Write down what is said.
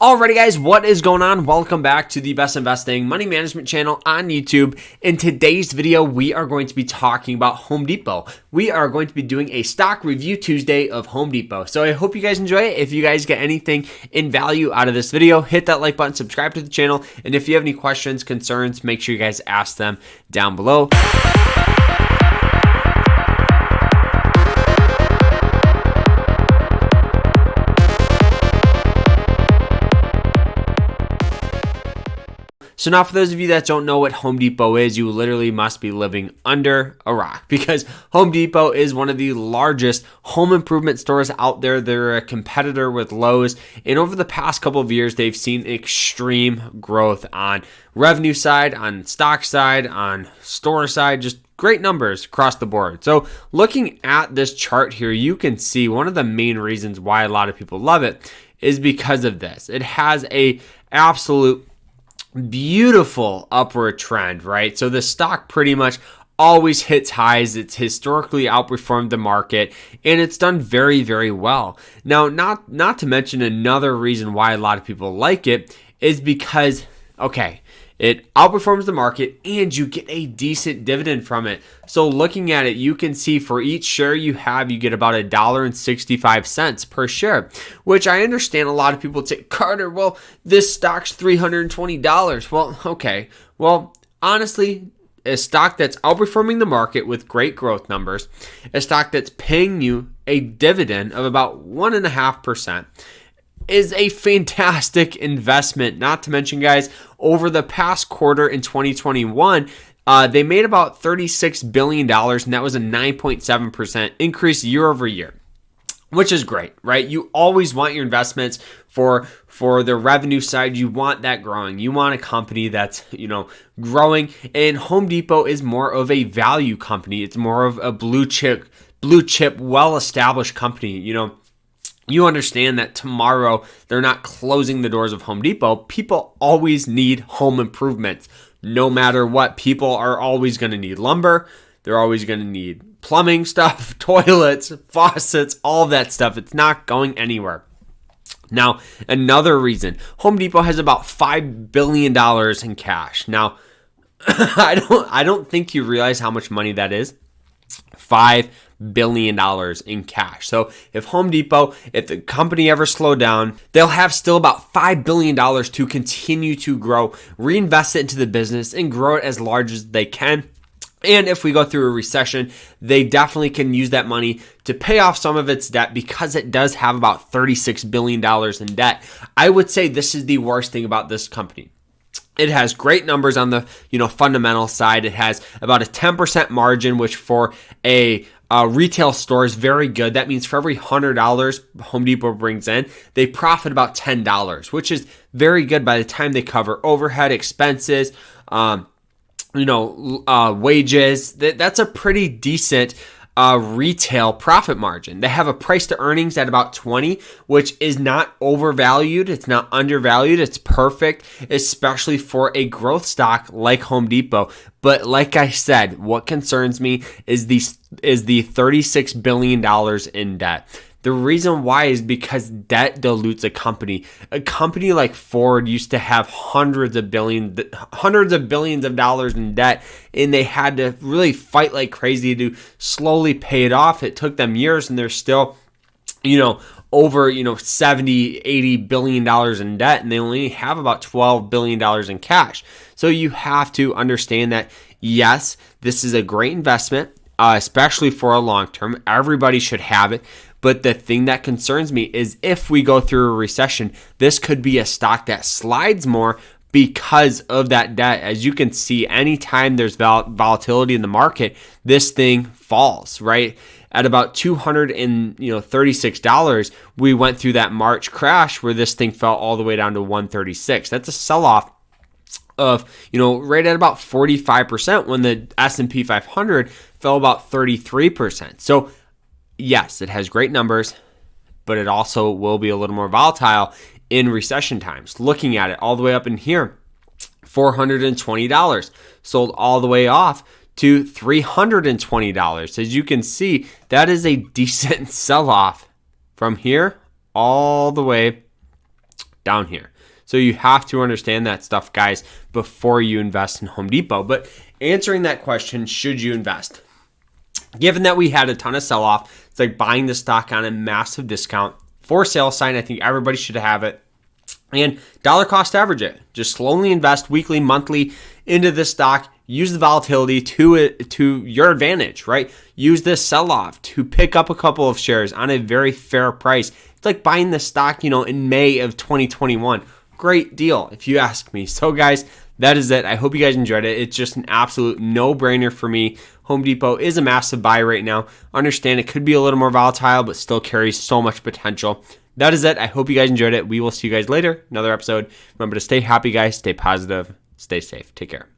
Alrighty guys, what is going on? Welcome back to the Best Investing Money Management channel on YouTube. In today's video, we are going to be talking about Home Depot. We are going to be doing a stock review Tuesday of Home Depot. So I hope you guys enjoy it. If you guys get anything in value out of this video, hit that like button, subscribe to the channel, and if you have any questions, concerns, make sure you guys ask them down below. So now for those of you that don't know what Home Depot is, you literally must be living under a rock because Home Depot is one of the largest home improvement stores out there. They're a competitor with Lowe's, and over the past couple of years, they've seen extreme growth on revenue side, on stock side, on store side, just great numbers across the board. So looking at this chart here, you can see one of the main reasons why a lot of people love it is because of this. It has a absolute beautiful upward trend, right? So the stock pretty much always hits highs. It's historically outperformed the market, and it's done very, very well. Now, not to mention another reason why a lot of people like it is because, okay, it outperforms the market and you get a decent dividend from it. So looking at it, you can see for each share you have, you get about $1.65 per share, which I understand a lot of people say, Carter, well, this stock's $320. Well, okay. Well, honestly, a stock that's outperforming the market with great growth numbers, a stock that's paying you a dividend of about 1.5%, is a fantastic investment. Not to mention, guys, over the past quarter in 2021, they made about $36 billion, and that was a 9.7% increase year over year, which is great, right? You always want your investments for the revenue side. You want that growing. You want a company that's, growing, and Home Depot is more of a value company. It's more of a blue chip, well-established company, You understand that tomorrow they're not closing the doors of Home Depot. People always need home improvements. No matter what, people are always going to need lumber. They're always going to need plumbing stuff, toilets, faucets, all that stuff. It's not going anywhere. Now, another reason, Home Depot has about $5 billion in cash. Now, I don't think you realize how much money that is. $5 billion in cash. So if Home Depot, if the company ever slowed down, they'll have still about $5 billion to continue to grow, reinvest it into the business, and grow it as large as they can. And if we go through a recession, they definitely can use that money to pay off some of its debt because it does have about $36 billion in debt. I would say this is the worst thing about this company. It has great numbers on the fundamental side. It has about a 10% margin, which for a retail store is very good. That means for every $100 Home Depot brings in, they profit about $10, which is very good by the time they cover overhead expenses, wages. That's a pretty decent retail profit margin. They have a price to earnings at about 20, which is not overvalued. It's not undervalued. It's perfect, especially for a growth stock like Home Depot. But like I said, what concerns me is the $36 billion in debt. The reason why is because debt dilutes a company. A company like Ford used to have hundreds of billions of dollars in debt, and they had to really fight like crazy to slowly pay it off. It took them years, and they're still, over, $70-80 billion in debt, and they only have about $12 billion in cash. So you have to understand that, yes, this is a great investment, especially for a long term. Everybody should have it. But the thing that concerns me is if we go through a recession, this could be a stock that slides more because of that debt. As you can see, anytime there's volatility in the market, this thing falls, right? At about $236, we went through that March crash where this thing fell all the way down to $136. That's a sell-off of, right at about 45% when the S&P 500 fell about 33%. So yes, it has great numbers, but it also will be a little more volatile in recession times. Looking at it all the way up in here, $420, sold all the way off to $320. As you can see, that is a decent sell-off from here all the way down here. So you have to understand that stuff, guys, before you invest in Home Depot. But answering that question, should you invest? Given that we had a ton of sell-off, it's like buying the stock on a massive discount. For sale sign, I think everybody should have it. And dollar cost average it. Just slowly invest weekly, monthly into this stock. Use the volatility to your advantage, right? Use this sell-off to pick up a couple of shares on a very fair price. It's like buying the stock, in May of 2021. Great deal, if you ask me. So guys, that is it. I hope you guys enjoyed it. It's just an absolute no-brainer for me. Home Depot is a massive buy right now. Understand it could be a little more volatile, but still carries so much potential. That is it. I hope you guys enjoyed it. We will see you guys later. Another episode. Remember to stay happy, guys. Stay positive. Stay safe. Take care.